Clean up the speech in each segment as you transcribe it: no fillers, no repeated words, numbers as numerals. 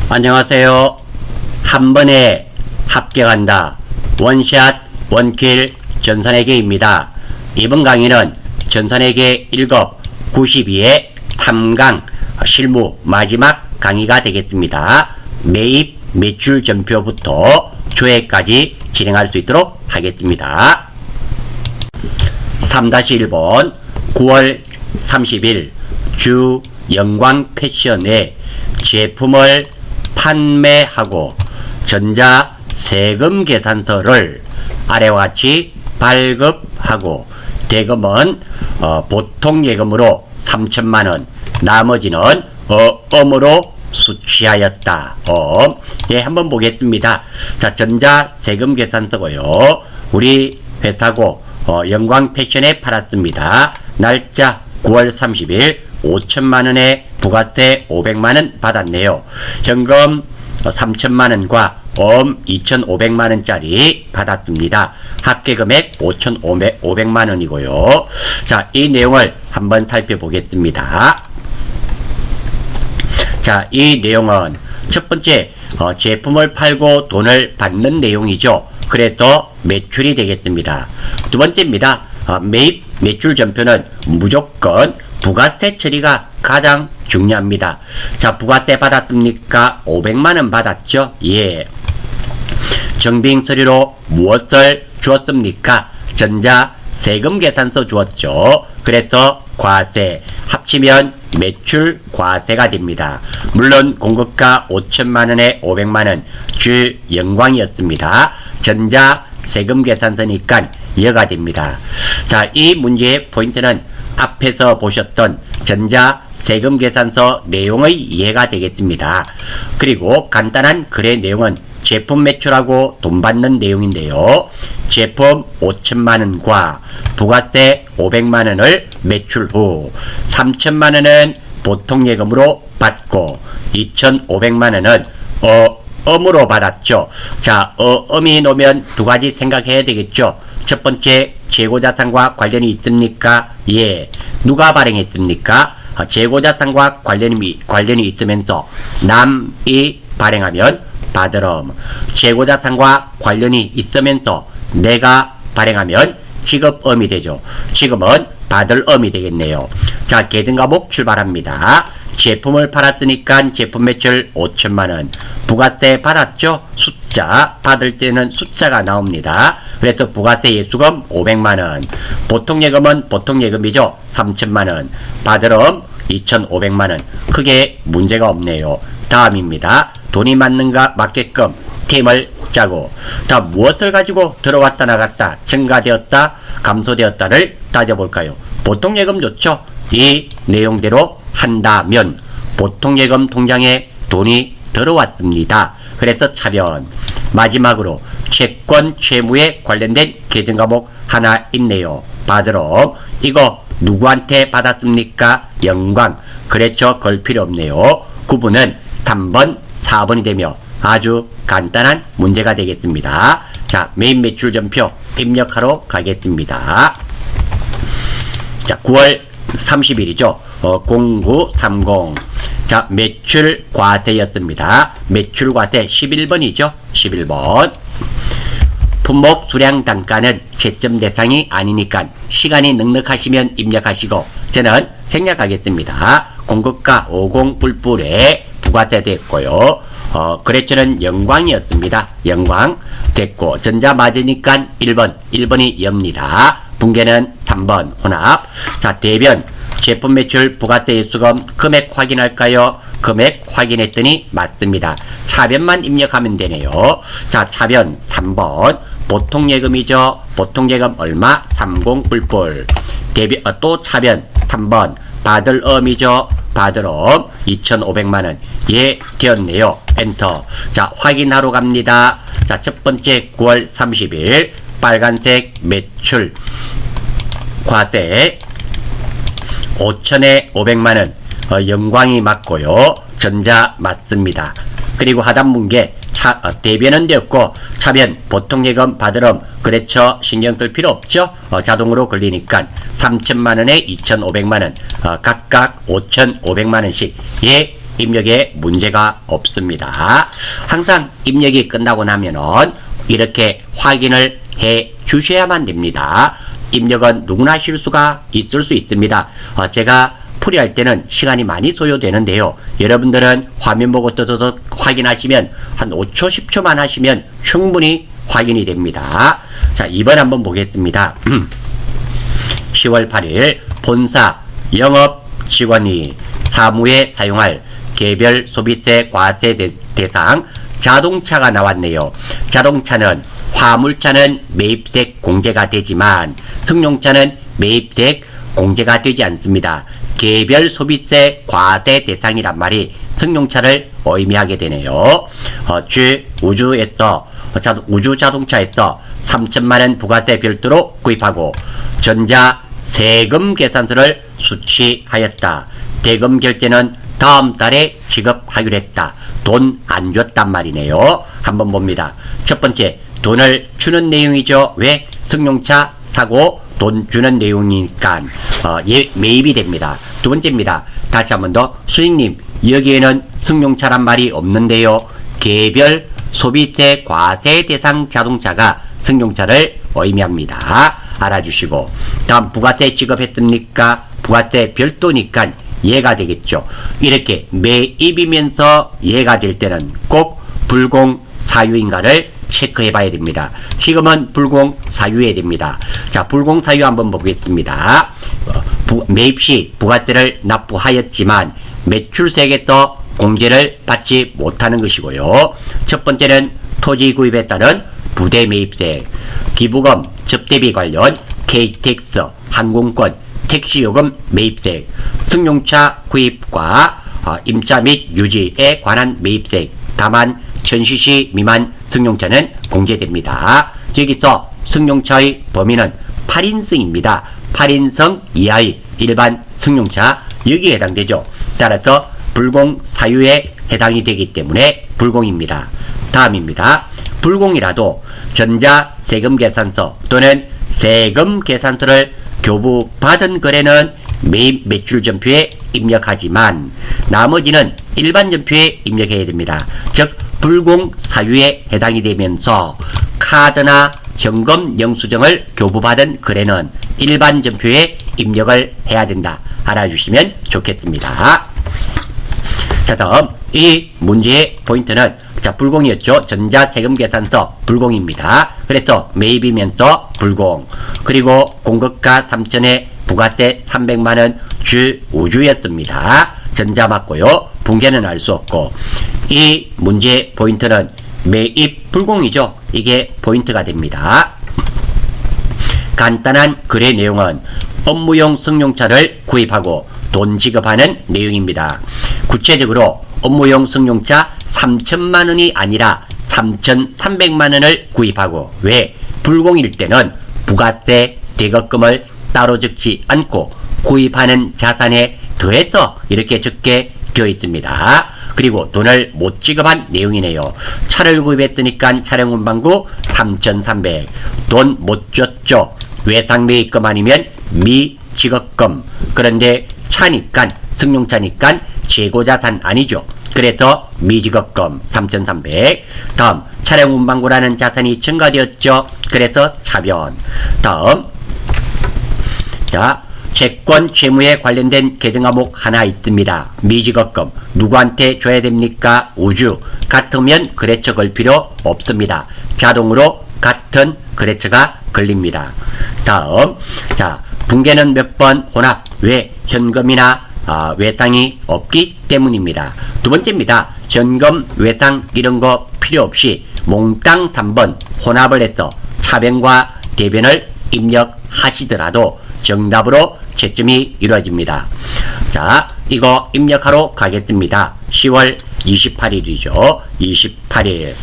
안녕하세요. 한 번에 합격한다. 원샷 원킬 전산회계입니다. 이번 강의는 전산회계 1급 92의 3강 실무 마지막 강의가 되겠습니다. 매입 매출 전표부터 조회까지 진행할 수 있도록 하겠습니다. 3-1번 9월 30일 주 영광 패션의 제품을 판매하고 전자 세금 계산서를 아래와 같이 발급하고 대금은 보통 예금으로 3천만원, 나머지는 어음으로 수취하였다. 예, 한번 보겠습니다. 자, 전자 세금 계산서고요. 우리 회사고 영광 패션에 팔았습니다. 날짜 9월 30일 5천만원에 부가세 500만원 받았네요. 현금 3천만원과 2,500만원짜리 받았습니다. 합계금액 5,500만원이고요. 자, 이 내용을 한번 살펴보겠습니다. 자, 이 내용은 첫 번째 제품을 팔고 돈을 받는 내용이죠. 그래서 매출이 되겠습니다. 두 번째입니다. 매입 매출 전표는 무조건 부가세 처리가 가장 중요합니다. 자, 부가세 받았습니까? 500만원 받았죠? 예. 정비잉 서류로 무엇을 주었습니까? 전자 세금 계산서 주었죠. 그래서 과세 합치면 매출 과세가 됩니다. 물론 공급가 5천만원에 500만원 주 영광이었습니다. 전자 세금 계산서니까 이해가 됩니다. 자, 이 문제의 포인트는 앞에서 보셨던 전자 세금 계산서 내용의 이해가 되겠습니다. 그리고 간단한 글의 내용은 제품 매출하고 돈 받는 내용인데요. 제품 5천만원과 부가세 500만원을 매출 후 3천만원은 보통예금으로 받고 2,500만원은 음으로 받았죠. 자, 음이 놓으면 두 가지 생각해야 되겠죠. 첫 번째, 재고자산과 관련이 있습니까? 예. 누가 발행했습니까? 재고자산과 관련이 있으면서 남이 발행하면 받으럼, 재고자산과 관련이 있으면서 내가 발행하면 지급음이 되죠. 지금은 받을음이 되겠네요. 자, 계등과목 출발합니다. 제품을 팔았으니까 제품 매출 5천만원, 부가세 받았죠? 숫자 받을 때는 숫자가 나옵니다. 그래서 부가세 예수금 500만원, 보통예금은 보통예금이죠. 3천만원, 받을음 2,500만원. 크게 문제가 없네요. 다음입니다. 돈이 맞게끔 팀을 짜고, 다 무엇을 가지고 들어왔다 나갔다, 증가되었다 감소되었다를 따져볼까요? 보통예금 좋죠. 이 내용대로 한다면 보통예금 통장에 돈이 들어왔습니다. 그래서 차변. 마지막으로 채권 채무에 관련된 계정과목 하나 있네요. 받으러 이거 누구한테 받았습니까? 영광. 그랬죠. 걸 필요 없네요. 구분은 3번 4번이 되며 아주 간단한 문제가 되겠습니다. 자, 매입 매출 전표 입력하러 가겠습니다. 자, 9월 30일이죠. 0930. 자, 매출 과세였습니다. 매출 과세 11번이죠. 11번. 품목 수량 단가는 채점 대상이 아니니까 시간이 넉넉하시면 입력하시고, 저는 생략하겠습니다. 공급가 50 뿔뿔에 부가세 됐고요. 거래처는 영광이었습니다. 영광 됐고, 전자 맞으니까 1번이 엽니다. 분계는 3번 혼합. 자, 대변. 제품 매출 부가세 예수금 금액 확인할까요? 금액 확인했더니 맞습니다. 차변만 입력하면 되네요. 자, 차변 3번. 보통예금이죠. 보통예금 얼마? 30 뿔뿔. 대변, 또 차변 3번. 받을음이죠. 받을음 2,500만원. 예, 되었네요. 엔터. 자, 확인하러 갑니다. 자, 첫 번째 9월 30일 빨간색 매출 과세 5천에 500만원 영광이 맞고요. 전자 맞습니다. 그리고 하단문계 대변은 되었고, 차변 보통예금 받으름 거래처 신경 쓸 필요 없죠. 자동으로 걸리니까 3천만원에 2,500만원 각각 5,500만원씩 예 입력에 문제가 없습니다. 항상 입력이 끝나고 나면은 이렇게 확인을 해 주셔야만 됩니다. 입력은 누구나 실수가 있을 수 있습니다. 제가 풀이할 때는 시간이 많이 소요되는데요. 여러분들은 화면 보고 뜯어서 확인하시면 한 5초, 10초만 하시면 충분히 확인이 됩니다. 자, 2번 한번 보겠습니다. 10월 8일 본사 영업 직원이 사무에 사용할 개별 소비세 과세 대상 자동차가 나왔네요. 자동차는 화물차는 매입세 공제가 되지만 승용차는 매입세 공제가 되지 않습니다. 개별 소비세 과세 대상이란 말이 승용차를 의미하게 되네요. 우주 자동차에서 3천만원 부가세 별도로 구입하고 전자 세금 계산서를 수취하였다. 대금 결제는 다음 달에 지급하기로 했다. 돈 안 줬단 말이네요. 한번 봅니다. 첫 번째, 돈을 주는 내용이죠. 왜? 승용차 사고 돈 주는 내용이니까 매입이 됩니다. 두 번째입니다. 다시 한번 더, 수익님 여기에는 승용차란 말이 없는데요. 개별 소비세 과세 대상 자동차가 승용차를 의미합니다. 알아주시고, 다음 부가세 지급했습니까? 부가세 별도니까 예가 되겠죠. 이렇게 매입이면서 예가 될 때는 꼭 불공 사유인가를 체크해 봐야 됩니다. 지금은 불공 사유해야 됩니다. 자, 불공 사유 한번 보겠습니다. 매입 시 부가세를 납부하였지만 매출세액에서 공제를 받지 못하는 것이고요. 첫 번째는 토지 구입에 따른 부대 매입세, 기부금, 접대비 관련 KTX, 항공권, 택시요금 매입세, 승용차 구입과 임차 및 유지에 관한 매입세, 다만 1000cc 미만 승용차는 공제됩니다. 여기서 승용차의 범위는 8인승입니다. 8인승 이하의 일반 승용차, 여기에 해당되죠. 따라서 불공 사유에 해당이 되기 때문에 불공입니다. 다음입니다. 불공이라도 전자 세금 계산서 또는 세금 계산서를 교부받은 거래는 매입 매출 전표에 입력하지만 나머지는 일반 전표에 입력해야 됩니다. 즉 불공 사유에 해당이 되면서 카드나 현금 영수증을 교부받은 거래는 일반 전표에 입력을 해야 된다. 알아주시면 좋겠습니다. 자, 다음 이 문제의 포인트는, 자, 불공이었죠. 전자세금계산서 불공입니다. 그래서 매입이면서 불공, 그리고 공급가 3천에 부가세 300만원 주 우주였습니다. 전자 맞고요. 붕괴는 알 수 없고, 이 문제의 포인트는 매입 불공이죠. 이게 포인트가 됩니다. 간단한 거래 내용은 업무용 승용차를 구입하고 돈 지급하는 내용입니다. 구체적으로 업무용 승용차 3천만원이 아니라 3,300만원을 구입하고, 왜? 불공일 때는 부가세 대거금을 따로 적지 않고 구입하는 자산에 더해서 이렇게 적게 되어 있습니다. 그리고 돈을 못 지급한 내용이네요. 차를 구입했으니까 차량 운반구 3,300, 돈 못 줬죠. 외상매입금 아니면 미지급금. 그런데 차니까, 승용차니까 재고자산 아니죠. 그래서 미지급금 3,300. 다음 차량 운반구라는 자산이 증가되었죠. 그래서 차변. 다음, 자, 채권 채무에 관련된 계정 과목 하나 있습니다. 미지급금 누구한테 줘야 됩니까? 우주. 같으면 거래처 걸 필요 없습니다. 자동으로 같은 거래처가 걸립니다. 다음, 자, 붕괴는 몇 번? 혼합. 왜? 현금이나 외상이 없기 때문입니다. 두 번째입니다. 현금, 외상 이런 거 필요 없이 몽땅 3번 혼합을 해서 차변과 대변을 입력하시더라도 정답으로 채점이 이루어집니다. 자, 이거 입력하러 가겠습니다. 10월 28일이죠. 28일.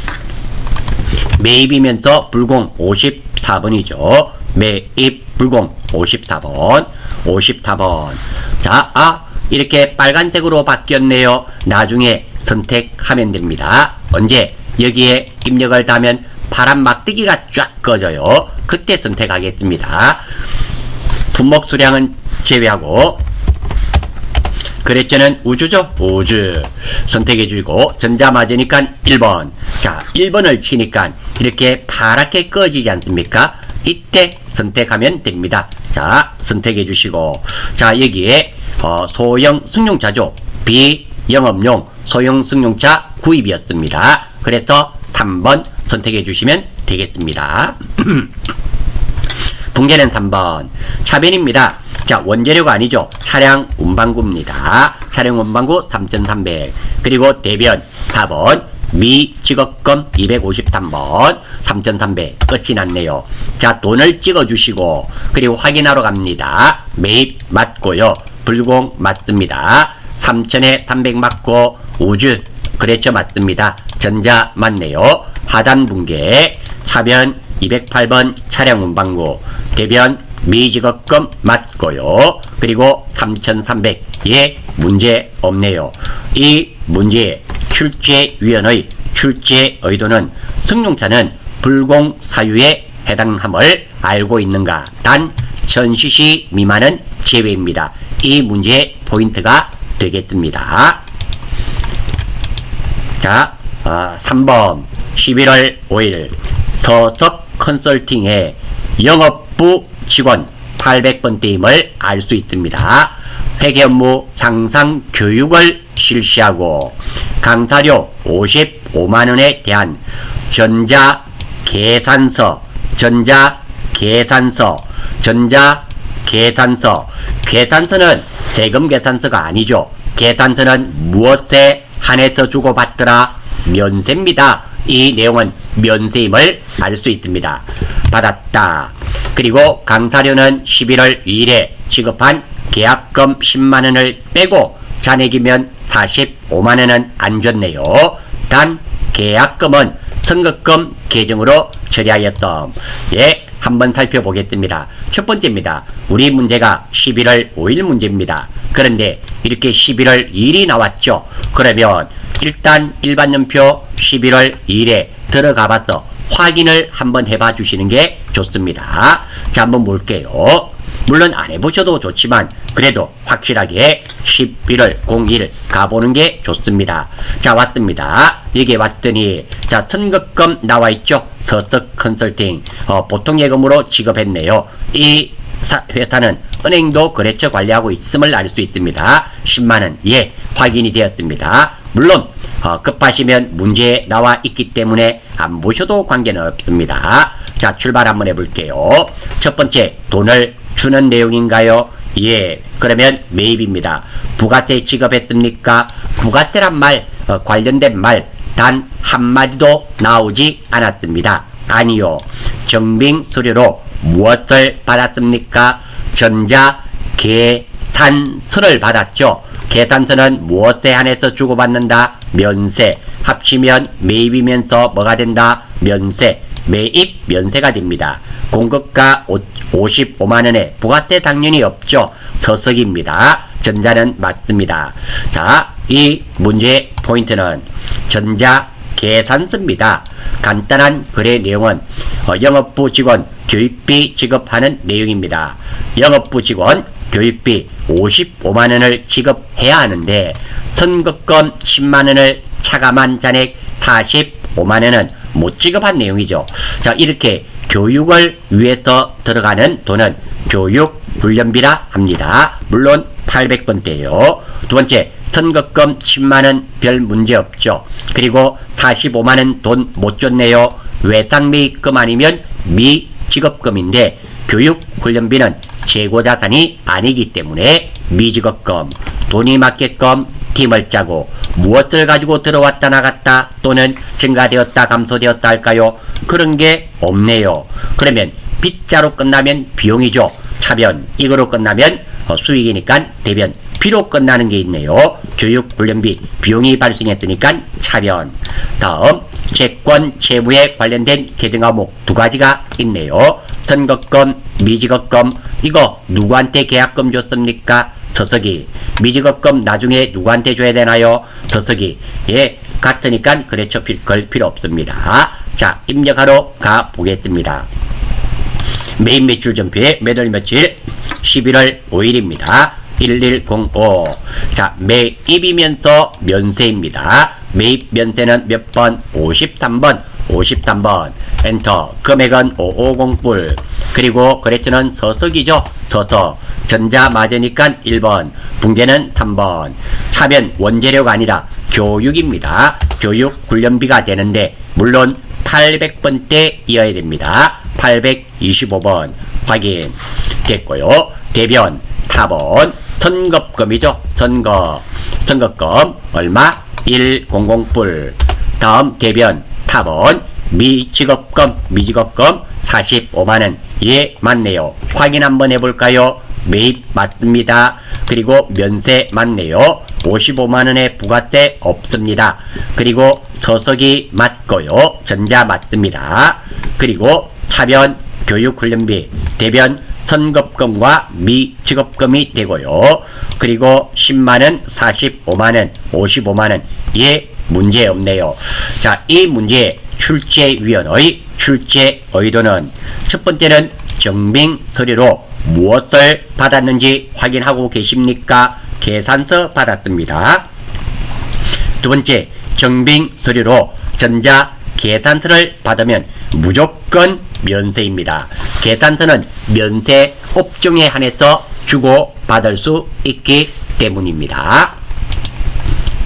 매입이면서 불공 54번이죠. 매입 불공 54번. 54번. 자, 이렇게 빨간색으로 바뀌었네요. 나중에 선택하면 됩니다. 언제? 여기에 입력을 다면 파란 막대기가 쫙 꺼져요. 그때 선택하겠습니다. 품목 수량은 제외하고. 그랬죠는 우주죠. 우주 선택해 주고 전자 맞으니까 1번. 자, 1번을 치니까 이렇게 파랗게 꺼지지 않습니까? 이때 선택하면 됩니다. 자, 선택해 주시고, 자, 여기에 소형 승용차죠. 비영업용 소형 승용차 구입이었습니다. 그래서 3번 선택해 주시면 되겠습니다. 붕괴는 3번. 차변입니다. 자, 원재료가 아니죠. 차량 운반구입니다. 차량 운반구 3,300. 그리고 대변 4번. 미직업금 253번 3,300. 끝이 났네요. 자, 돈을 찍어주시고, 그리고 확인하러 갑니다. 매입 맞고요. 불공 맞습니다. 3,000에 300 맞고, 우주 그랬죠. 맞습니다. 전자 맞네요. 하단 붕괴 차변 208번 차량 운반구 대변 미직업금 맞고요. 그리고 3,300. 예, 문제 없네요. 이 문제의 출제위원의 출제 의도는 승용차는 불공 사유에 해당함을 알고 있는가? 단 1000cc 미만은 제외입니다. 이 문제의 포인트가 되겠습니다. 자, 3번 11월 5일 서석 컨설팅의 영업부 직원 800번대임을 알 수 있습니다. 회계 업무 향상 교육을 실시하고 강사료 55만원에 대한 계산서는 세금 계산서가 아니죠. 계산서는 무엇에 한해서 주고받더라? 면세입니다. 이 내용은 면세임을 알 수 있습니다. 받았다. 그리고 강사료는 11월 2일에 지급한 계약금 10만원을 빼고 잔액이면 45만원은 안 줬네요. 단 계약금은 선급금 계정으로 처리하였던. 예, 한번 살펴보겠습니다. 첫 번째입니다. 우리 문제가 11월 5일 문제입니다. 그런데 이렇게 11월 2일이 나왔죠. 그러면 일단 일반연표 11월 2일에 들어가 봐서 확인을 한번 해봐 주시는 게 좋습니다. 자, 한번 볼게요. 물론 안 해보셔도 좋지만 그래도 확실하게 11월 02일 가보는 게 좋습니다. 자, 왔습니다. 여기에 왔더니 자, 선급금 나와있죠. 서석 컨설팅 보통 예금으로 지급했네요. 이 회사는 은행도 거래처 관리하고 있음을 알 수 있습니다. 10만원 예, 확인이 되었습니다. 물론 급하시면 문제에 나와 있기 때문에 안 보셔도 관계는 없습니다. 자, 출발 한번 해볼게요. 첫 번째, 돈을 주는 내용인가요? 예, 그러면 매입입니다. 부가세 지급했습니까? 부가세란 말, 관련된 말 단 한마디도 나오지 않았습니다. 아니요. 정빙 수료로 무엇을 받았습니까? 전자 계산서를 받았죠. 계산서는 무엇에 한해서 주고받는다? 면세. 합치면 매입이면서 뭐가 된다? 면세. 매입 면세가 됩니다. 공급가 55만원에 부가세 당연히 없죠. 서석입니다. 전자는 맞습니다. 자, 이 문제의 포인트는 전자 계산서입니다. 간단한 거래 내용은 영업부 직원 교육비 지급하는 내용입니다. 영업부 직원 교육비 55만원을 지급해야 하는데 선급금 10만원을 차감한 잔액 45만원은 못 지급한 내용이죠. 자, 이렇게 교육을 위해서 들어가는 돈은 교육훈련비라 합니다. 물론 800번대요. 두 번째, 선급금 10만원 별 문제 없죠. 그리고 45만원 돈 못 줬네요. 외상매입금 아니면 미지급금인데 교육훈련비는 재고자산이 아니기 때문에 미지급금. 돈이 맞게끔 팀을 짜고 무엇을 가지고 들어왔다 나갔다 또는 증가되었다 감소되었다 할까요? 그런 게 없네요. 그러면 빗자로 끝나면 비용이죠. 차변. 이거로 끝나면 수익이니까 대변. 비로 끝나는 게 있네요. 교육훈련비 비용이 발생했으니까 차변. 다음 채권 채무에 관련된 계정 항목 두 가지가 있네요. 선급금 미지급금 이거 누구한테 계약금 줬습니까? 서석이. 미지급금 나중에 누구한테 줘야 되나요? 서석이. 예, 같으니까 거래처 걸 필요 없습니다. 자, 입력하러 가보겠습니다. 매입 매출 전표에 매달 며칠 11월 5일입니다. 1105. 자, 매입이면서 면세입니다. 매입 면세는 몇 번? 53번. 53번. 엔터. 금액은 550불. 그리고 거래처는 서석이죠. 서석. 전자 맞으니까 1번. 붕괴는 3번. 차변 원재료가 아니라 교육입니다. 교육 훈련비가 되는데 물론 800번대 이어야 됩니다. 825번 확인 됐고요. 대변 4번. 선급금이죠. 선급금 얼마? 100불. 다음 대변 4번. 미직업금 45만원. 예, 맞네요. 확인 한번 해볼까요? 매입 맞습니다. 그리고 면세 맞네요. 55만원의 부가세 없습니다. 그리고 서석이 맞고요. 전자 맞습니다. 그리고 차변 교육훈련비, 대변 선급금과 미직업금이 되고요. 그리고 10만원, 45만원, 55만원. 예, 문제 없네요. 자, 이 문제의 출제위원의 출제 의도는 첫 번째는 증빙 서류로 무엇을 받았는지 확인하고 계십니까? 계산서 받았습니다. 두 번째, 증빙 서류로 전자 계산서를 받으면 무조건 면세입니다. 계산서는 면세 업종에 한해서 주고 받을 수 있기 때문입니다.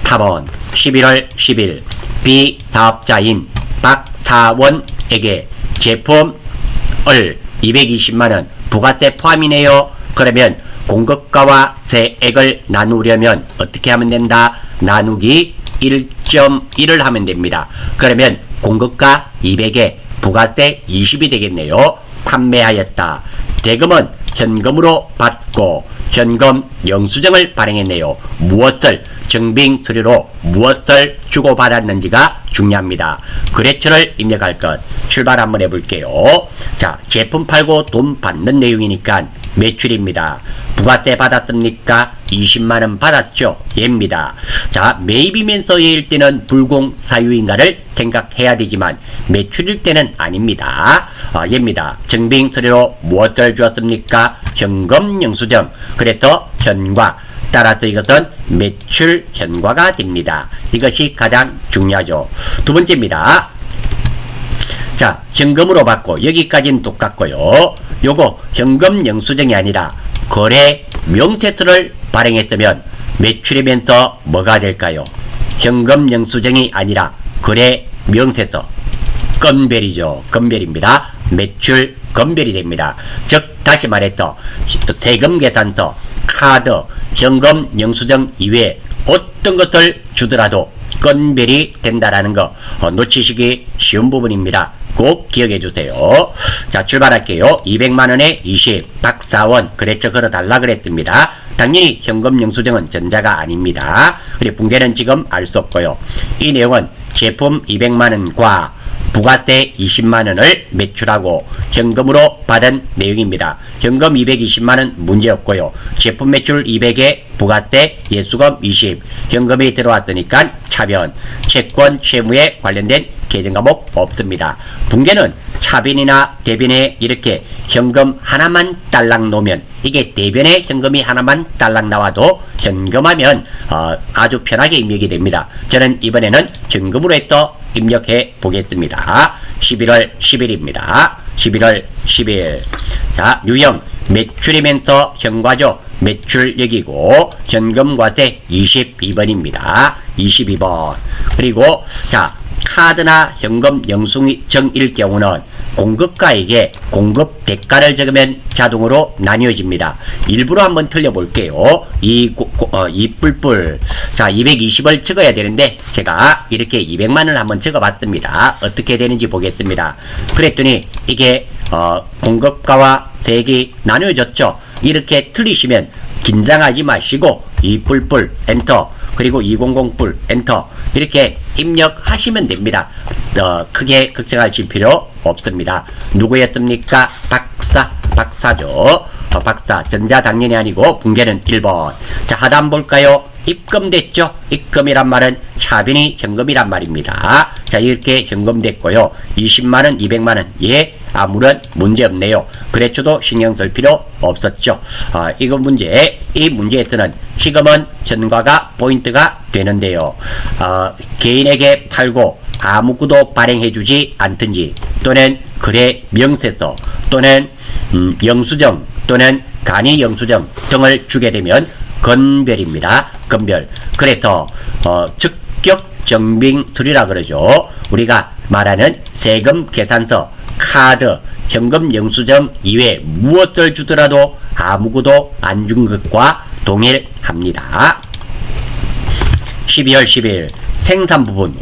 4번 11월 10일 B사업자인 박사원에게 제품을 220만원 부가세 포함이네요. 그러면 공급가와 세액을 나누려면 어떻게 하면 된다? 나누기 1.1을 하면 됩니다. 그러면 공급가 200에 부가세 20이 되겠네요. 판매하였다. 대금은 현금으로 받고 현금 영수증을 발행했네요. 무엇을 증빙 서류로 무엇을 주고받았는지가 중요합니다. 거래처를 입력할 것. 출발 한번 해볼게요. 자, 제품 팔고 돈 받는 내용이니까 매출입니다. 부가세 받았습니까? 20만원 받았죠? 예입니다. 자, 매입이면서 예일 때는 불공 사유인가를 생각해야 되지만 매출일 때는 아닙니다. 예입니다. 증빙 서류로 무엇을 주었습니까? 현금 영수증. 그래서 현과. 따라서 이것은 매출 현과가 됩니다. 이것이 가장 중요하죠. 두 번째입니다. 자, 현금으로 받고 여기까지는 똑같고요. 요거 현금 영수증이 아니라 거래 명세서를 발행했으면 매출이면서 뭐가 될까요? 현금 영수증이 아니라 거래 명세서. 건별이죠. 건별입니다. 매출 건별이 됩니다. 즉 다시 말해서 세금 계산서, 카드, 현금 영수증 이외에 어떤 것을 주더라도 건별이 된다라는 거 놓치시기 쉬운 부분입니다. 꼭 기억해 주세요. 자, 출발할게요. 200만원에 20 박사원 거래처 걸어달라 그랬습니다. 당연히 현금 영수증은 전자가 아닙니다. 그리고 붕괴는 지금 알 수 없고요. 이 내용은 제품 200만원과 부가세 20만원을 매출하고 현금으로 받은 내용입니다. 현금 220만원 문제없고요. 제품 매출 200에 부가세 예수금 20, 현금이 들어왔으니까 차변, 채권, 채무에 관련된 계정 과목 없습니다. 붕괴는 차변이나 대변에 이렇게 현금 하나만 딸랑 놓으면 이게 대변에 현금이 하나만 딸랑 나와도 현금하면 아주 편하게 입력이 됩니다. 저는 이번에는 현금으로 해서 입력해 보겠습니다. 11월 10일입니다. 11월 10일. 자, 유형 매출이면서 현과죠. 매출액이고 현금과세 22번입니다. 22번. 그리고 자, 카드나 현금 영수증일 경우는 공급가에게 공급 대가를 적으면 자동으로 나뉘어집니다. 일부러 한번 틀려볼게요. 이 뿔뿔. 자, 220을 적어야 되는데 제가 이렇게 200만을 한번 적어봤습니다. 어떻게 되는지 보겠습니다. 그랬더니 이게 공급가와 세액이 나뉘어졌죠. 이렇게 틀리시면 긴장하지 마시고 이 뿔뿔 엔터, 그리고 200뿔 엔터 이렇게 입력하시면 됩니다. 크게 걱정하실 필요 없습니다. 누구였습니까? 박사죠. 박사. 전자 당연히 아니고 붕괴는 1번. 자, 하단 볼까요? 입금됐죠? 입금이란 말은 차변이 현금이란 말입니다. 자, 이렇게 현금됐고요. 20만원, 200만원. 예, 아무런 문제 없네요. 거래처도 신경 쓸 필요 없었죠. 이 문제에서는 지금은 현과가 포인트가 되는데요. 개인에게 팔고 아무것도 발행해주지 않든지 또는 거래 명세서 또는 영수증 또는 간이 영수증 등을 주게 되면 건별입니다. 건별. 그래서 즉격 정빙서류라 그러죠. 우리가 말하는 세금 계산서, 카드, 현금 영수증 이외에 무엇을 주더라도 아무것도 안 준 것과 동일합니다. 12월 10일 생산부분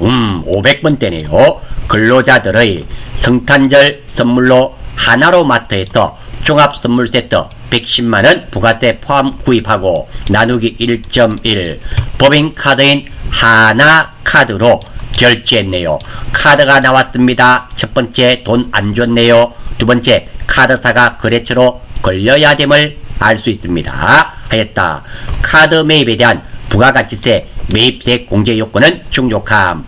500번대네요. 근로자들의 성탄절 선물로 하나로마트에서 종합선물세트 110만원 부가세 포함 구입하고 나누기 1.1 법인카드인 하나카드로 결제했네요. 카드가 나왔습니다. 첫 번째 돈 안 줬네요. 두 번째 카드사가 거래처로 걸려야 됨을 알 수 있습니다. 하였다. 카드 매입에 대한 부가가치세 매입세 공제 요건은 충족함.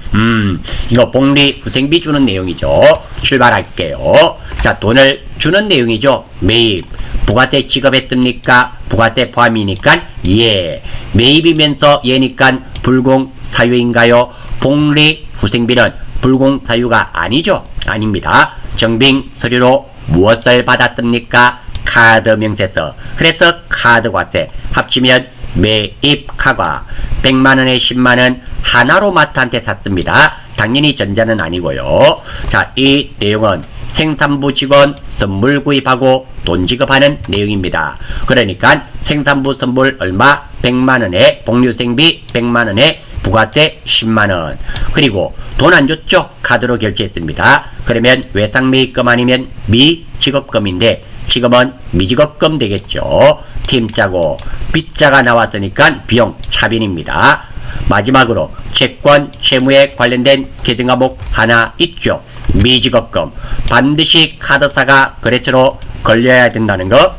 이거 복리후생비 주는 내용이죠. 출발할게요. 자, 돈을 주는 내용이죠. 매입. 부가세 지급했습니까? 부가세 포함이니까 예. 매입이면서 예니까 불공사유인가요? 복리후생비는 불공사유가 아니죠. 아닙니다. 정빙 서류로 무엇을 받았습니까? 카드 명세서. 그래서 카드과세 합치면 매입카가 100만원에 10만원 하나로마트한테 샀습니다. 당연히 전자는 아니고요. 자, 이 내용은 생산부 직원 선물 구입하고 돈 지급하는 내용입니다. 그러니까 생산부 선물 얼마? 100만원에 복리후생비 100만원에 부가세 10만원. 그리고 돈 안 줬죠? 카드로 결제했습니다. 그러면 외상매입금 아니면 미지급금인데 지금은 미지급금 되겠죠. 팀짜고 빗자가 나왔으니까 비용 차빈입니다. 마지막으로 채권, 채무에 관련된 계정 과목 하나 있죠. 미지급금. 반드시 카드사가 거래처로 걸려야 된다는 거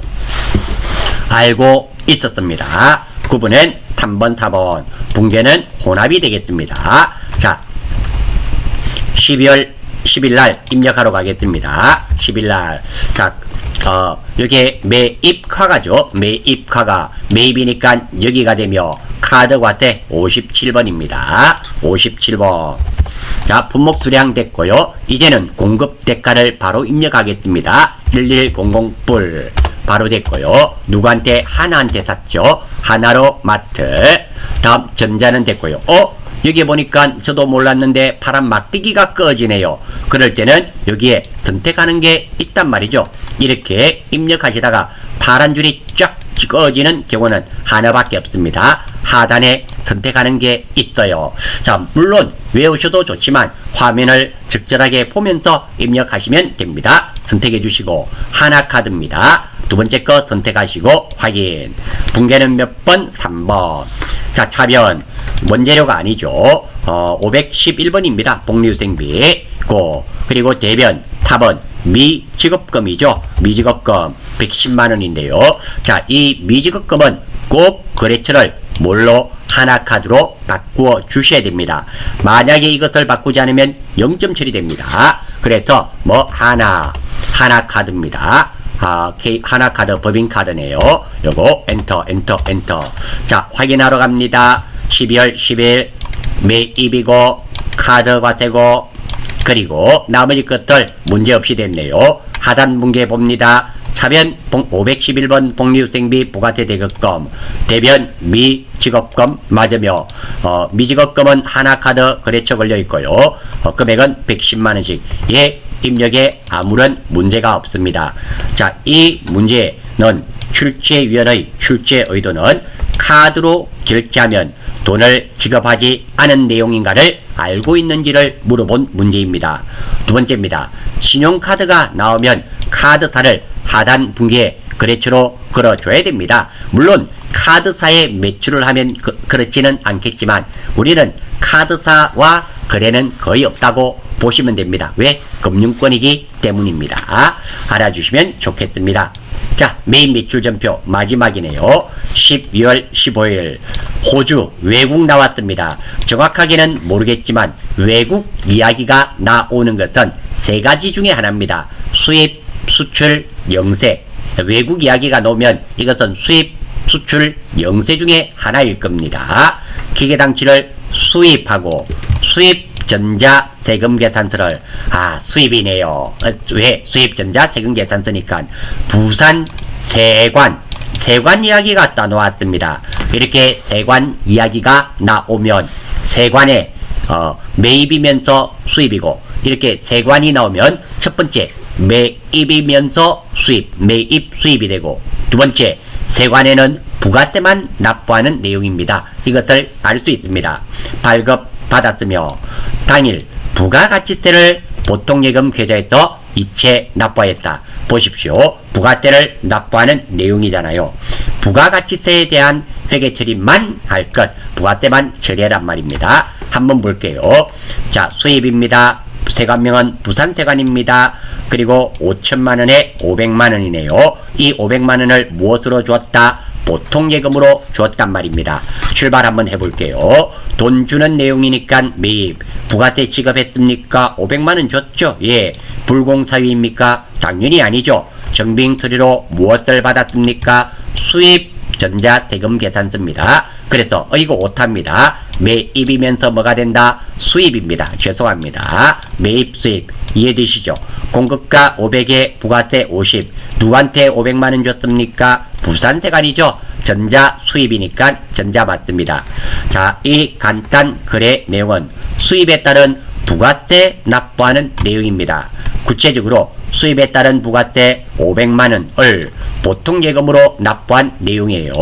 알고 있었습니다. 구분은 3번, 4번. 붕괴는 혼합이 되겠습니다. 자, 12월 10일날 입력하러 가겠습니다. 10일날. 자, 여기에 매입카가죠. 매입카가 매입이니까 여기가 되며 카드과세 57번입니다. 57번. 자, 품목 수량 됐고요. 이제는 공급 대가를 바로 입력하겠습니다. 1100불. 바로 됐고요. 누구한테? 하나한테 샀죠. 하나로마트. 다음 전자는 됐고요. 여기 보니까 저도 몰랐는데 파란 막대기가 꺼지네요. 그럴 때는 여기에 선택하는 게 있단 말이죠. 이렇게 입력하시다가 파란 줄이 쫙 꺼지는 경우는 하나밖에 없습니다. 하단에 선택하는 게 있어요. 자, 물론 외우셔도 좋지만 화면을 적절하게 보면서 입력하시면 됩니다. 선택해 주시고 하나카드입니다. 두 번째 거 선택하시고 확인. 붕괴는 몇 번? 3번. 자, 차변. 원재료가 아니죠. 511번입니다. 복리후생비. 그리고 대변 4번. 미지급금이죠. 미지급금 110만원인데요. 자, 이 미지급금은 꼭 거래처를 뭘로? 하나카드로 바꾸어 주셔야 됩니다. 만약에 이것을 바꾸지 않으면 0점 처리됩니다. 그래서 하나카드입니다. 하나카드 법인카드네요. 요거 엔터. 자, 확인하러 갑니다. 12월 10일 매입이고 카드과세고 그리고 나머지 것들 문제없이 됐네요. 하단 붕괴 봅니다. 차변 511번 복리후생비 부가세 대급금, 대변 미지급금 맞으며 미지급금은 하나카드 거래처 걸려있고요. 금액은 110만원씩. 예, 입력에 아무런 문제가 없습니다. 자, 이 문제는 출제위원의 출제 의도는 카드로 결제하면 돈을 지급하지 않은 내용인가를 알고 있는지를 물어본 문제입니다. 두 번째입니다. 신용카드가 나오면 카드사를 하단 붕괴 거래처로 걸어줘야 됩니다. 물론 카드사에 매출을 하면 그렇지는 않겠지만 우리는 카드사와 거래는 거의 없다고 보시면 됩니다. 왜? 금융권이기 때문입니다. 알아주시면 좋겠습니다. 자, 매입 매출 전표 마지막이네요. 12월 15일 호주 외국 나왔습니다. 정확하게는 모르겠지만 외국 이야기가 나오는 것은 세 가지 중에 하나입니다. 수입, 수출, 영세. 외국 이야기가 나오면 이것은 수입, 수출, 영세 중에 하나일 겁니다. 기계장치를 수입하고 수입 전자 세금 계산서를 수입이네요. 왜? 수입 전자 세금 계산서니까 부산 세관 이야기가 또 나왔습니다. 이렇게 세관 이야기가 나오면 세관에 매입이면서 수입이고 이렇게 세관이 나오면 첫 번째 매입이면서 수입, 매입 수입이 되고 두 번째 세관에는 부가세만 납부하는 내용입니다. 이것을 알 수 있습니다. 발급 받았으며 당일 부가가치세를 보통예금 계좌에서 이체 납부하였다. 보십시오. 부가세를 납부하는 내용이잖아요. 부가가치세에 대한 회계 처리만 할 것, 부가세만 처리하란 말입니다. 한번 볼게요. 자, 수입입니다. 세관명은 부산세관입니다. 그리고 5천만원에 500만원이네요. 이 500만원을 무엇으로 주었다? 보통예금으로 주었단 말입니다. 출발 한번 해볼게요. 돈 주는 내용이니까 매입. 부가세 지급했습니까? 500만원 줬죠? 예. 불공사유입니까? 당연히 아니죠. 정빙처리로 무엇을 받았습니까? 수입 전자세금 계산서입니다. 그래서 이거 오타입니다. 매입이면서 뭐가 된다? 수입입니다. 죄송합니다. 매입 수입 이해되시죠? 공급가 500에 부가세 50. 누구한테 500만원 줬습니까? 부산세관이죠. 전자 수입이니까 전자 맞습니다. 자, 이 간단 거래 내용은 수입에 따른 부가세 납부하는 내용입니다. 구체적으로 수입에 따른 부가세 500만원을 보통예금으로 납부한 내용이에요.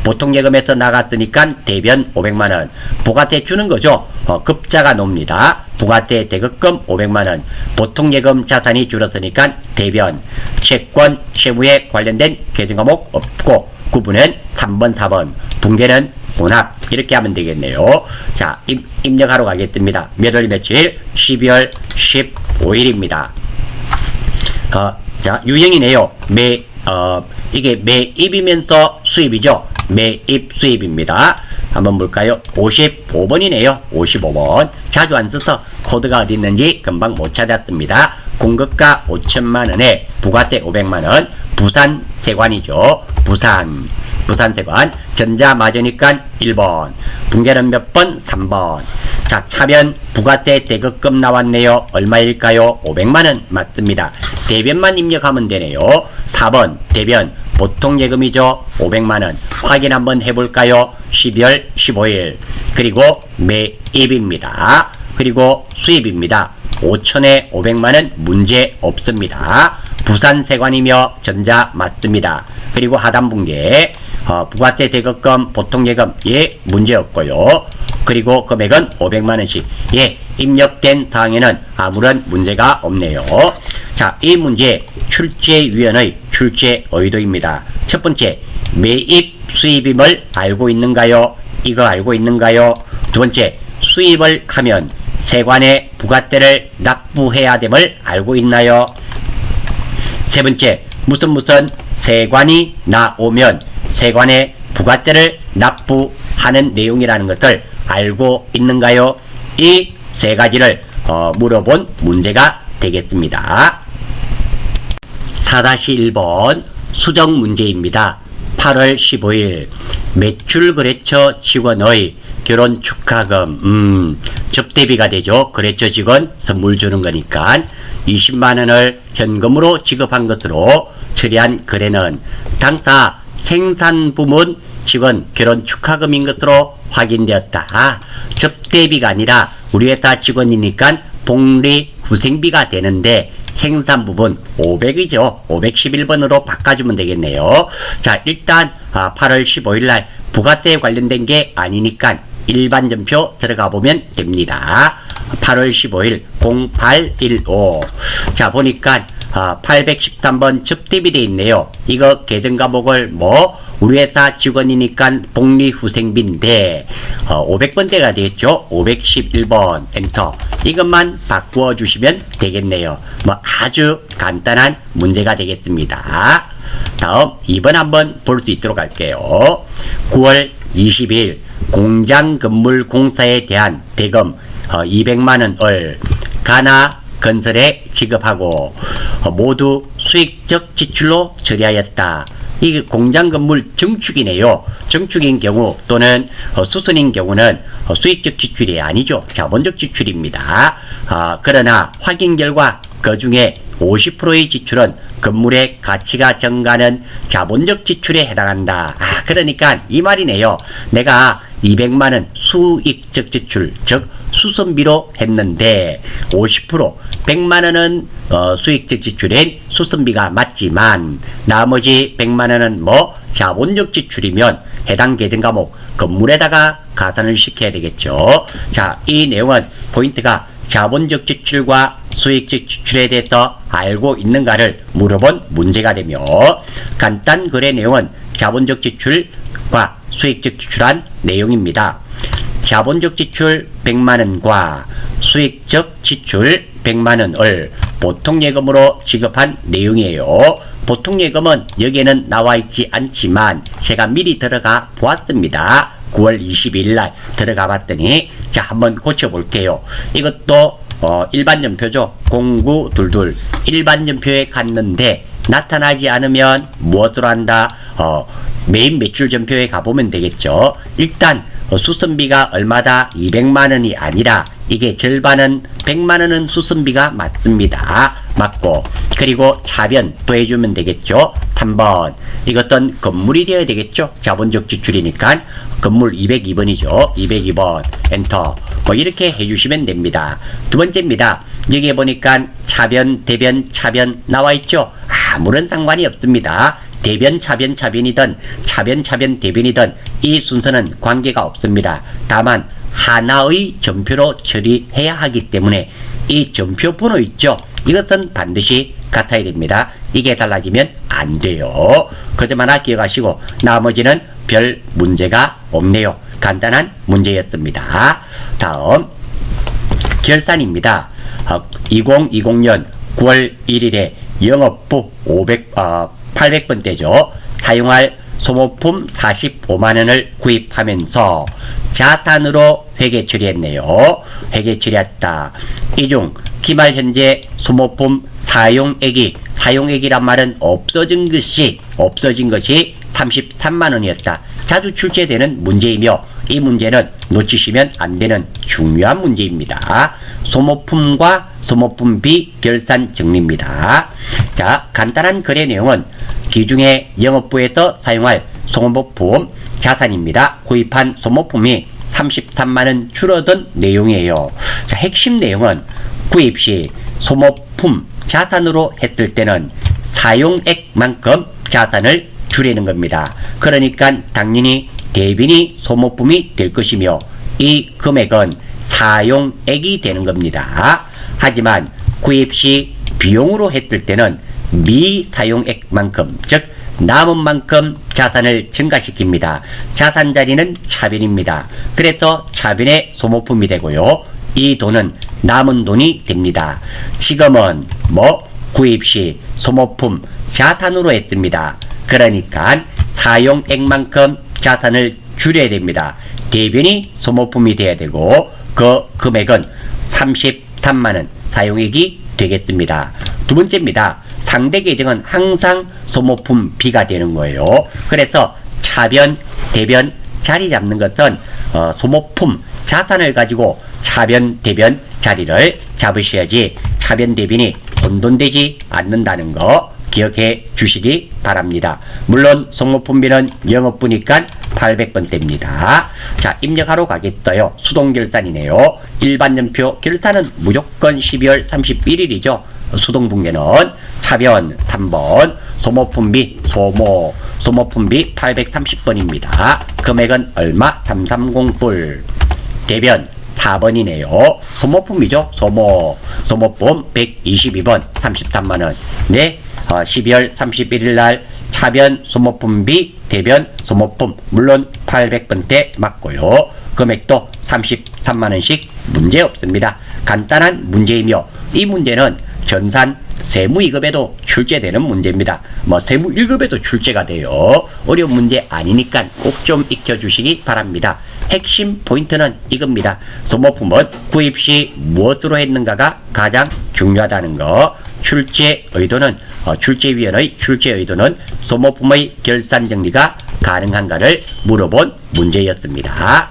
보통예금에서 나갔으니까 대변 500만원. 부가세 주는 거죠. 급자가 놉니다. 부가세 대급금 500만원. 보통예금 자산이 줄었으니까 대변. 채권, 채무에 관련된 계정 과목 없고 구분은 3번, 4번. 붕괴는 혼합. 이렇게 하면 되겠네요. 자, 입력하러 가겠습니다. 몇 월 며칠? 12월 15일입니다. 자, 유형이네요. 이게 매입이면서 수입이죠. 매입 수입입니다. 한번 볼까요? 55번이네요. 55번. 자주 안 써서 코드가 어디 있는지 금방 못 찾았습니다. 공급가 5천만원에 부가세 500만원. 부산세관이죠. 부산세관. 전자 맞으니까 1번. 붕괴는 몇 번? 3번. 자, 차변 부가세 대급금 나왔네요. 얼마일까요? 500만원 맞습니다. 대변만 입력하면 되네요. 4번 대변 보통예금이죠. 500만원. 확인 한번 해볼까요? 12월 15일. 그리고 매입입니다. 그리고 수입입니다. 5천에 500만원 문제 없습니다. 부산세관이며 전자 맞습니다. 그리고 하단분계 부가세 대급금 보통예금 예 문제 없고요. 그리고 금액은 500만원씩 예 입력된 사항에는 아무런 문제가 없네요. 자, 이 문제 출제위원의 출제 의도입니다. 첫 번째, 매입 수입임을 알고 있는가요? 이거 알고 있는가요? 두 번째, 수입을 하면 세관에 부가세를 납부해야 됨을 알고 있나요? 세 번째, 무슨 세관이 나오면 세관에 부가세를 납부하는 내용이라는 것을 알고 있는가요? 이 세 가지를 물어본 문제가 되겠습니다. 4-1번 수정 문제입니다. 8월 15일 매출거래처 직원의 결혼 축하금 접대비가 되죠. 거래처 직원 선물 주는 거니까 20만원을 현금으로 지급한 것으로 처리한 거래는 당사 생산부문 직원 결혼 축하금인 것으로 확인되었다. 접대비가 아니라 우리 회사 직원이니까 복리후생비가 되는데 생산부분 500이죠. 511번으로 바꿔주면 되겠네요. 자, 일단 8월 15일날 부가세에 관련된 게 아니니까 일반 전표 들어가 보면 됩니다. 8월 15일 0815. 자, 보니까 813번 접대비 돼 있네요. 이거 계정 과목을 우리 회사 직원이니까 복리후생비인데 500번대가 되겠죠. 511번 엔터. 이것만 바꾸어 주시면 되겠네요. 아주 간단한 문제가 되겠습니다. 다음 2번 한번 볼 수 있도록 할게요. 9월 20일 공장 건물 공사에 대한 대금 200만원을 가나 건설에 지급하고 모두 수익적 지출로 처리하였다. 이 공장 건물 증축이네요. 증축인 경우 또는 수선인 경우는 수익적 지출이 아니죠. 자본적 지출입니다. 그러나 확인 결과 그 중에 50%의 지출은 건물의 가치가 증가하는 자본적 지출에 해당한다. 그러니까 이 말이네요. 내가 200만원 수익적 지출, 즉 수선비로 했는데 50%, 100만원은 수익적 지출인 수선비가 맞지만 나머지 100만원은 자본적 지출이면 해당 계정 과목 건물에다가 가산을 시켜야 되겠죠. 자, 이 내용은 포인트가 자본적 지출과 수익적 지출에 대해서 알고 있는가를 물어본 문제가 되며, 간단 거래 내용은 자본적 지출과 수익적 지출한 내용입니다. 자본적 지출 100만원과 수익적 지출 100만원을 보통예금으로 지급한 내용이에요. 보통예금은 여기에는 나와 있지 않지만 제가 미리 들어가 보았습니다. 9월 22일 날 들어가 봤더니, 자, 한번 고쳐볼게요. 이것도 일반전표죠. 0922 일반전표에 갔는데 나타나지 않으면 무엇으로 한다? 메인 매출전표에 가보면 되겠죠. 일단 수선비가 얼마다? 200만원이 아니라 이게 절반은 100만원은 수선비가 맞습니다. 맞고, 그리고 차변 더해주면 되겠죠. 3번 이것은 건물이 되어야 되겠죠. 자본적 지출이니까 건물 202번이죠. 202번 엔터. 이렇게 해주시면 됩니다. 두 번째입니다. 여기에 보니까 차변, 대변, 차변 나와 있죠. 아무런 상관이 없습니다. 대변, 차변, 차변이든 차변, 차변, 대변이든 이 순서는 관계가 없습니다. 다만 하나의 전표로 처리해야 하기 때문에 이 전표 번호 있죠. 이것은 반드시 같아야 됩니다. 이게 달라지면 안 돼요. 그점 하나 기억하시고 나머지는 별 문제가 없네요. 간단한 문제였습니다. 다음 결산입니다. 2020년 9월 1일에 영업부 800번대죠. 사용할 소모품 45만원을 구입하면서 자탄으로 회계 처리했네요. 회계 처리했다. 이 중 기말 현재 소모품 사용액이란 말은 없어진 것이 33만원이었다. 자주 출제되는 문제이며 이 문제는 놓치시면 안 되는 중요한 문제입니다. 소모품과 소모품비 결산 정리입니다. 자, 간단한 거래 내용은 기중에 영업부에서 사용할 소모품 자산입니다. 구입한 소모품이 33만원 줄어든 내용이에요. 자, 핵심 내용은 구입 시 소모품 자산으로 했을 때는 사용액만큼 자산을 줄이는 겁니다. 그러니까 당연히 대변이 소모품이 될 것이며 이 금액은 사용액이 되는 겁니다. 하지만 구입 시 비용으로 했을 때는 미사용액만큼, 즉 남은 만큼 자산을 증가시킵니다. 자산 자리는 차변입니다. 그래서 차변의 소모품이 되고요. 이 돈은 남은 돈이 됩니다. 지금은 구입 시 소모품 자산으로 했습니다. 그러니까 사용액만큼 자산을 줄여야 됩니다. 대변이 소모품이 돼야 되고 그 금액은 33만원 사용액이 되겠습니다. 두 번째입니다. 상대 계정은 항상 소모품 B가 되는 거예요. 그래서 차변, 대변 자리 잡는 것은 소모품 자산을 가지고 차변, 대변 자리를 잡으셔야지 차변, 대변이 혼돈되지 않는다는 거 기억해 주시기 바랍니다. 물론 소모품비는 영업부니까 800번대입니다. 자, 입력하러 가겠어요. 수동결산이네요. 일반연표 결산은 무조건 12월 31일이죠. 수동분계는 차변 3번, 소모품비 소모품비 830번입니다. 금액은 얼마? 330불. 대변 4번이네요. 소모품이죠. 소모품 122번 33만원. 네, 12월 31일 날 차변 소모품비, 대변 소모품 물론 800번대 맞고요. 금액도 33만원씩 문제 없습니다. 간단한 문제이며 이 문제는 전산 세무 2급에도 출제되는 문제입니다. 세무 1급에도 출제가 돼요. 어려운 문제 아니니까 꼭 좀 익혀주시기 바랍니다. 핵심 포인트는 이겁니다. 소모품은 구입 시 무엇으로 했는가가 가장 중요하다는 거. 출제 의도는 출제위원의 출제 의도는 소모품의 결산 정리가 가능한가를 물어본 문제였습니다.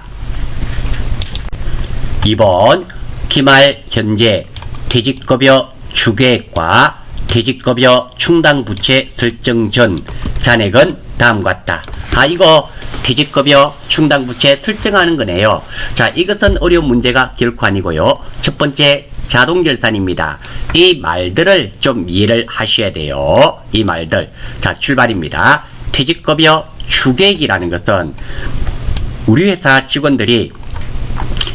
2번 기말 현재 퇴직급여 추계액과 퇴직급여 충당부채 설정 전 잔액은 다음과 같다. 이거 퇴직급여 충당부채 설정하는 거네요. 자, 이것은 어려운 문제가 결코 아니고요. 첫 번째 자동결산입니다. 이 말들을 좀 이해를 하셔야 돼요. 이 말들. 자, 출발입니다. 퇴직급여 추계액이라는 것은 우리 회사 직원들이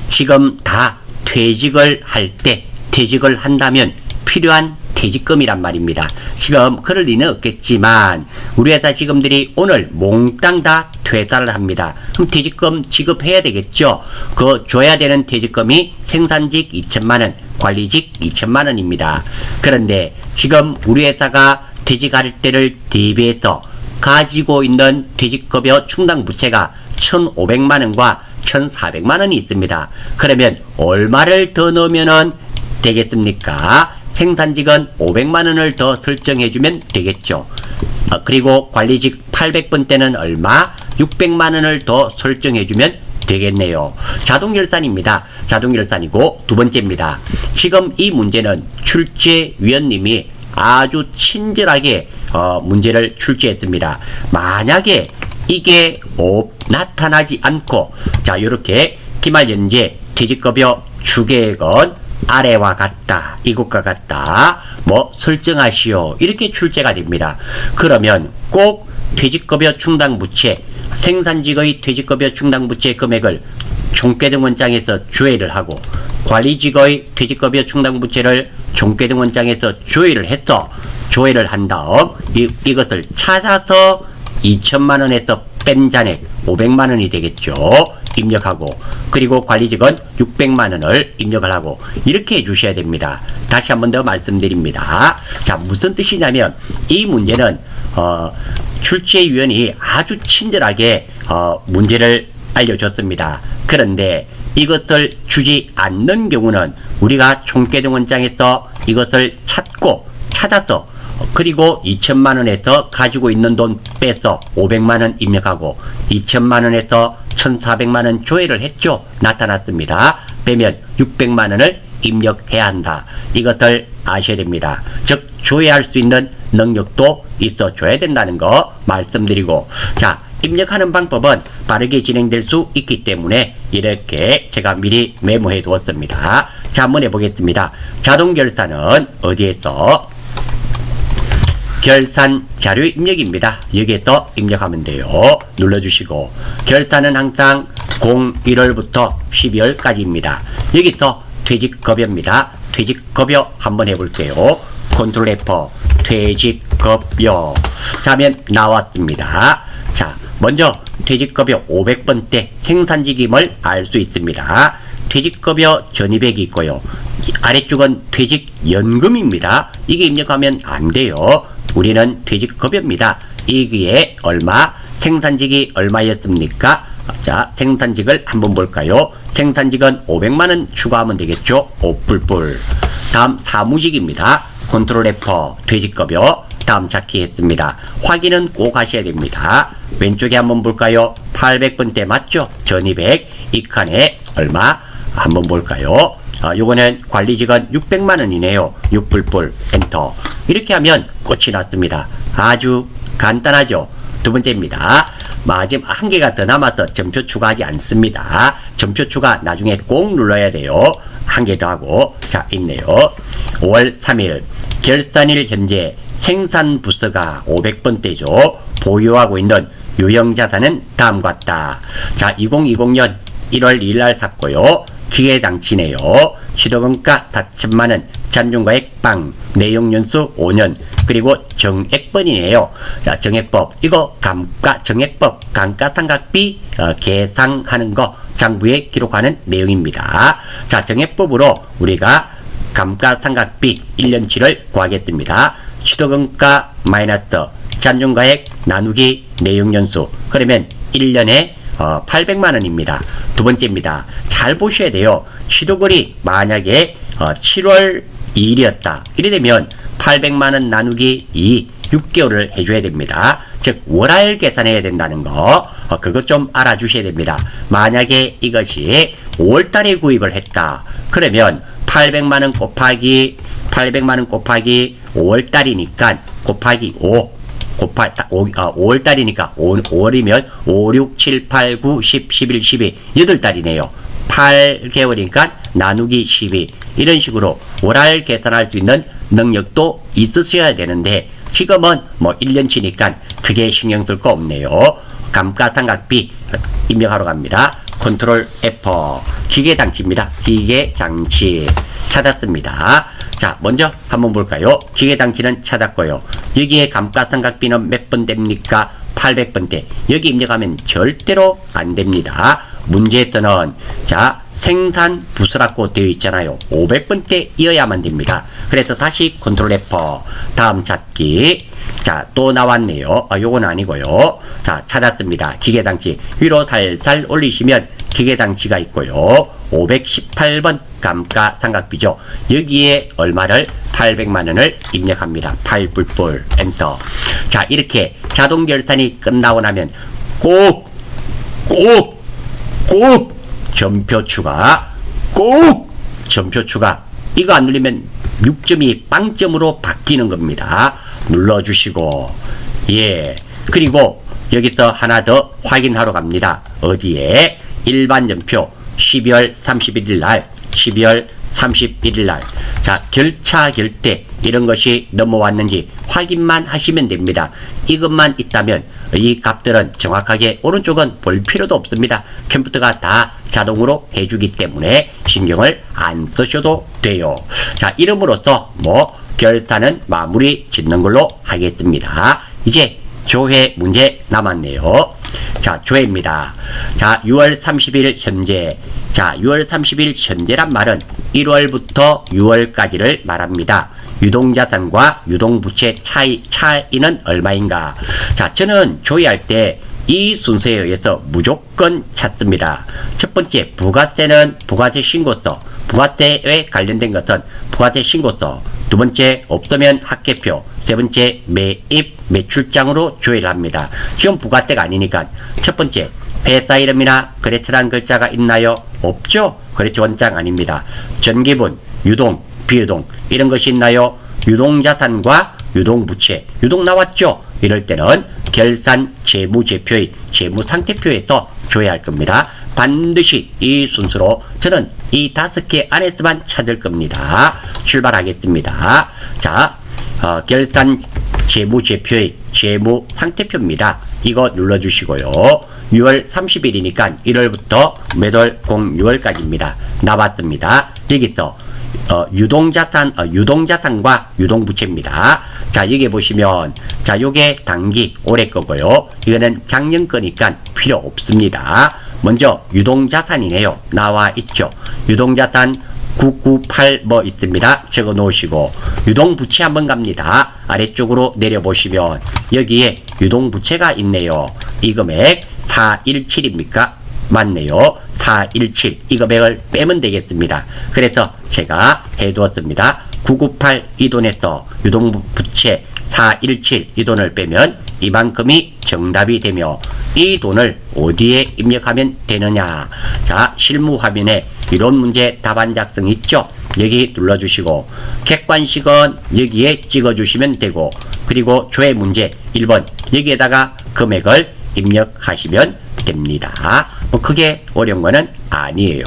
지금 다 퇴직을 할 때, 퇴직을 한다면 필요한 퇴직금이란 말입니다. 지금 그럴 리는 없겠지만 우리 회사 직원들이 오늘 몽땅 다 퇴사를 합니다. 그럼 퇴직금 지급해야 되겠죠. 그 줘야 되는 퇴직금이 생산직 2천만원, 관리직 2천만원입니다. 그런데 지금 우리 회사가 퇴직할 때를 대비해서 가지고 있는 퇴직급여 충당부채가 1,500만원과 1,400만원이 있습니다. 그러면 얼마를 더 넣으면 되겠습니까? 생산직은 500만원을 더 설정해주면 되겠죠. 그리고 관리직 800번 때는 얼마? 600만원을 더 설정해주면 되겠네요. 자동결산입니다. 자동결산이고 두 번째입니다. 지금 이 문제는 출제위원님이 아주 친절하게 문제를 출제했습니다. 만약에 이게 나타나지 않고 자 이렇게 기말연재 퇴직급여 추계액은 아래와 같다, 이것과 같다, 뭐 설정하시오 이렇게 출제가 됩니다. 그러면 꼭 퇴직급여 충당부채, 생산직의 퇴직급여 충당부채 금액을 종괴등원장에서 조회를 하고 관리직의 퇴직급여 충당부채를 종괴등원장에서 조회를 한 다음 이것을 찾아서 2천만원에서 뺀 잔액 500만원이 되겠죠. 입력하고 그리고 관리직은 600만원을 입력을 하고 이렇게 해주셔야 됩니다. 다시 한 번 더 말씀드립니다. 자, 무슨 뜻이냐면 이 문제는 출제위원이 아주 친절하게 문제를 알려줬습니다. 그런데 이것을 주지 않는 경우는 우리가 총계등원장에서 이것을 찾아서 그리고 2천만원에서 가지고 있는 돈 빼서 500만원 입력하고 2천만원에서 1,400만원 조회를 했죠. 나타났습니다. 빼면 600만원을 입력해야 한다. 이것을 아셔야 됩니다. 즉 조회할 수 있는 능력도 있어줘야 된다는 거 말씀드리고, 자, 입력하는 방법은 빠르게 진행될 수 있기 때문에 이렇게 제가 미리 메모해 두었습니다. 자, 한번 해보겠습니다. 자동결산은 어디에서? 결산 자료 입력입니다. 여기에서 입력하면 돼요. 눌러주시고 결산은 항상 01월부터 12월까지입니다. 여기서 퇴직급여입니다. 퇴직급여 한번 해볼게요. 컨트롤 F 퇴직급여. 자면 나왔습니다. 자, 먼저 퇴직급여 500번 때 생산직임을 알 수 있습니다. 퇴직급여 전입액이 있고요. 아래쪽은 퇴직연금입니다. 이게 입력하면 안 돼요. 우리는 퇴직급여입니다. 이게 얼마? 생산직이 얼마였습니까? 자, 생산직을 한번 볼까요? 생산직은 500만원 추가하면 되겠죠? 5뿔뿔. 다음 사무직입니다. 컨트롤 F 퇴직급여. 다음 찾기 했습니다. 확인은 꼭 하셔야 됩니다. 왼쪽에 한번 볼까요? 800번대 맞죠? 전입액. 이 칸에 얼마? 한번 볼까요? 요거는 관리직은 600만원이네요. 6뿔뿔 엔터. 이렇게 하면 끝이 났습니다. 아주 간단하죠. 두 번째입니다. 마지막 한 개가 더 남아서 점표 추가하지 않습니다. 점표 추가 나중에 꼭 눌러야 돼요. 한 개 더 하고. 자, 있네요. 5월 3일 결산일 현재 생산부서가 500번대죠. 보유하고 있는 유형자산은 다음과 같다. 자, 2020년 1월 2일날 샀고요. 기계장치네요. 시도금가 4천만원, 잔존가액 빵, 내용연수 5년, 그리고 정액번이네요. 자, 정액법, 이거 정액법, 감가상각비 계상하는 거 장부에 기록하는 내용입니다. 자, 정액법으로 우리가 감가상각비 1년치를 구하겠습니다. 시도금가 마이너스 잔존가액 나누기 내용연수, 그러면 1년에 800만원입니다. 두 번째입니다. 잘 보셔야 돼요. 시도글이 만약에 7월 2일이었다. 이래 되면 800만원 나누기 2, 6개월을 해줘야 됩니다. 즉 월할 계산해야 된다는 거 그것 좀 알아주셔야 됩니다. 만약에 이것이 5월달에 구입을 했다. 그러면 800만원 곱하기 5월달이니까 곱하기 5월달이니까 5월이면 5, 6, 7, 8, 9, 10, 11, 12 8달이네요. 8개월이니까 나누기 12 이런 식으로 월할 계산할 수 있는 능력도 있으셔야 되는데 지금은 뭐 1년치니까 크게 신경 쓸 거 없네요. 감가상각비 입력하러 갑니다. 컨트롤 F 기계장치입니다. 기계장치 찾았습니다. 자, 먼저 한번 볼까요? 기계장치는 찾았고요. 여기에 감가상각비는 몇 번 됩니까? 800번대. 여기 입력하면 절대로 안 됩니다. 문제에서는 자 생산 부수라고 되어 있잖아요. 500번대이어야만 됩니다. 그래서 다시 컨트롤 F 다음 찾기. 자, 또 나왔네요. 요건 아니고요. 자, 찾았습니다. 기계장치 위로 살살 올리시면 기계장치가 있고요. 518번 감가상각비죠. 여기에 얼마를 800만원을 입력합니다. 8뿔뿔 엔터. 자, 이렇게 자동 결산이 끝나고 나면 꼭 점표 추가, 꼭 점표 추가. 이거 안 누르면 6점이 빵점으로 바뀌는 겁니다. 눌러주시고, 예. 그리고 여기서 하나 더 확인하러 갑니다. 어디에? 일반 점표 12월 31일 날, 12월 31일 날. 자, 결차 결대 이런 것이 넘어왔는지 확인만 하시면 됩니다. 이것만 있다면 이 값들은 정확하게 오른쪽은 볼 필요도 없습니다. 컴퓨터가 다 자동으로 해주기 때문에 신경을 안 쓰셔도 돼요. 자, 이름으로써 뭐 결산은 마무리 짓는 걸로 하겠습니다. 이제 조회 문제 남았네요. 자, 조회입니다. 자, 6월 30일 현재. 자, 6월 30일 현재란 말은 1월부터 6월까지를 말합니다. 유동자산과 유동부채 차이는 얼마인가? 자, 저는 조회할 때 이 순서에 의해서 무조건 찾습니다. 첫 번째, 부가세는 부가세 신고서. 부가세에 관련된 것은 부가세 신고서. 두 번째, 없으면 합계표. 세 번째, 매입 매출장으로 조회를 합니다. 지금 부가세가 아니니까 첫 번째, 회사 이름이나 거래처라는 글자가 있나요? 없죠? 거래처 원장 아닙니다. 전기분, 유동, 비유동 이런 것이 있나요? 유동자산과 유동부채, 유동 나왔죠? 이럴 때는 결산 재무제표의 재무상태표에서 조회할 겁니다. 반드시 이 순서로 저는 이 5개 안에서만 찾을 겁니다. 출발하겠습니다. 자, 결산 재무제표의 재무상태표입니다. 이거 눌러주시고요. 6월 30일이니까 1월부터 매월 06월까지입니다. 나왔습니다. 여기서 유동자산과 유동부채입니다. 자, 여기 보시면 자, 요게 당기 올해 거고요. 이거는 작년 거니까 필요 없습니다. 먼저 유동자산이네요. 나와 있죠. 유동자산 998 뭐 있습니다. 적어 놓으시고 유동부채 한번 갑니다. 아래쪽으로 내려보시면 여기에 유동부채가 있네요. 이 금액 417입니까? 맞네요. 417 이 금액을 빼면 되겠습니다. 그래서 제가 해두었습니다. 998 이 돈에서 유동부채 417 이 돈을 빼면 이만큼이 정답이 되며 이 돈을 어디에 입력하면 되느냐. 자, 실무 화면에 이론 문제 답안 작성 있죠? 여기 눌러주시고 객관식은 여기에 찍어주시면 되고 그리고 조회 문제 1번 여기에다가 금액을 입력하시면 됩니다. 뭐 크게 어려운 거는 아니에요.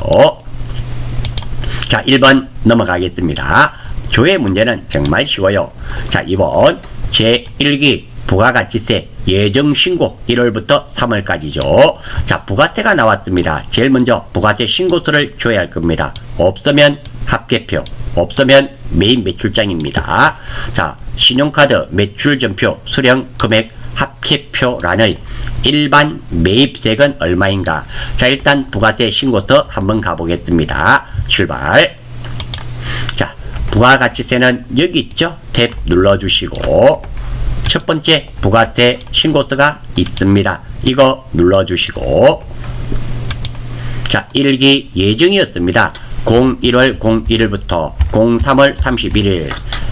자, 1번 넘어가겠습니다. 조회 문제는 정말 쉬워요. 자, 2번 제1기 부가가치세 예정신고 1월부터 3월까지죠. 자, 부가세가 나왔습니다. 제일 먼저 부가세 신고서를 조회할 겁니다. 없으면 합계표, 없으면 매입 매출장입니다. 자, 신용카드 매출전표 수령 금액 합계표란의 일반 매입세액은 얼마인가? 자, 일단 부가세 신고서 한번 가보겠습니다. 출발. 자, 부가가치세는 여기 있죠? 탭 눌러주시고 첫 번째 부가세 신고서가 있습니다. 이거 눌러주시고 자, 1기 예정이었습니다. 01월 01일부터 03월 31일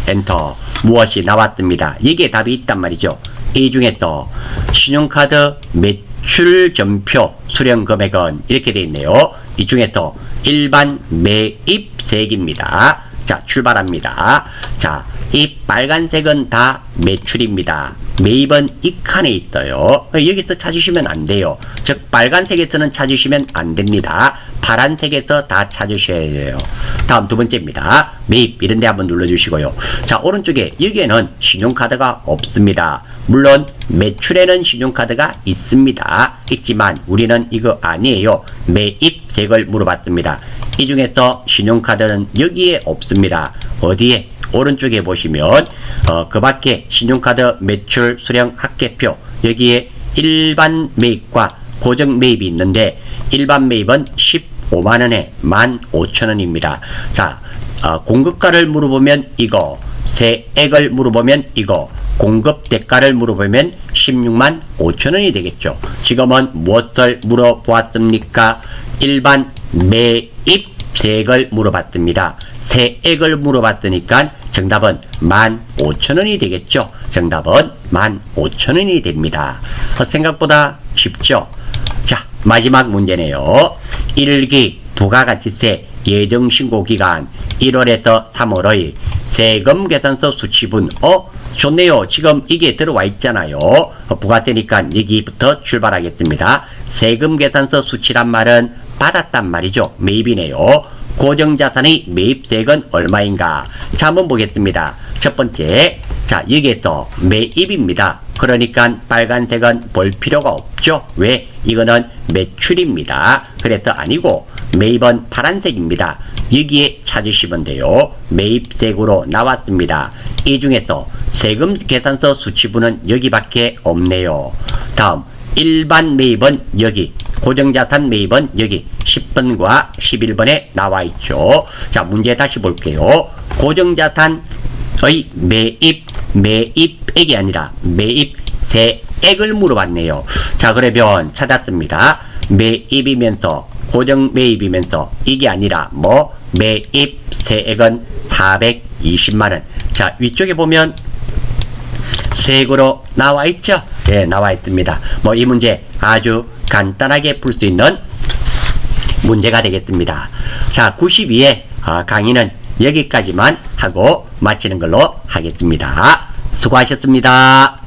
엔터. 무엇이 나왔습니다. 여기에 답이 있단 말이죠. 이 중에서 신용카드 매출 전표 수령 금액은 이렇게 되어 있네요. 이 중에서 일반 매입세액입니다. 자, 출발합니다. 자, 이 빨간색은 다 매출입니다. 매입은 이 칸에 있어요. 여기서 찾으시면 안 돼요. 즉 빨간색에서는 찾으시면 안 됩니다. 파란색에서 다 찾으셔야 돼요. 다음 두 번째입니다. 매입 이런 데 한번 눌러주시고요. 자, 오른쪽에 여기에는 신용카드가 없습니다. 물론 매출에는 신용카드가 있습니다. 있지만 우리는 이거 아니에요. 매입세액을 물어봤습니다. 이 중에서 신용카드는 여기에 없습니다. 어디에? 오른쪽에 보시면 그 밖에 신용카드 매출 수령 합계표 여기에 일반 매입과 고정 매입이 있는데 일반 매입은 15만원에 15,000원입니다. 자, 공급가를 물어보면 이거, 세액을 물어보면 이거, 공급 대가를 물어보면 16만 5천원이 되겠죠. 지금은 무엇을 물어보았습니까? 일반 매입세액을 물어봤습니다. 세액을 물어봤으니까 정답은 15,000원이 되겠죠. 정답은 15,000원이 됩니다. 생각보다 쉽죠. 자, 마지막 문제네요. 1기 부가가치세 예정신고기간 1월에서 3월의 세금 계산서 수치분. 좋네요. 지금 이게 들어와 있잖아요. 부가세니까 여기부터 출발하겠습니다. 세금 계산서 수치란 말은 받았단 말이죠. 매입이네요. 고정자산의 매입세액은 얼마인가? 자, 한번 보겠습니다. 첫 번째, 자, 여기에서 매입입니다. 그러니까 빨간색은 볼 필요가 없죠. 왜? 이거는 매출입니다. 그래서 아니고 매입은 파란색입니다. 여기에 찾으시면 돼요. 매입세액으로 나왔습니다. 이 중에서 세금 계산서 수치부는 여기밖에 없네요. 다음, 일반 매입은 여기, 고정자산 매입은 여기 10번과 11번에 나와 있죠. 자, 문제 다시 볼게요. 고정자산의 매입액이 아니라 매입세액을 물어봤네요. 자, 그러면 찾았습니다. 매입이면서 고정 매입이면서 이게 아니라 매입세액은 420만원. 자, 위쪽에 보면 세액으로 나와 있죠? 예, 나와 있습니다. 이 문제 아주 간단하게 풀 수 있는 문제가 되겠습니다. 자, 92회 강의는 여기까지만 하고 마치는 걸로 하겠습니다. 수고하셨습니다.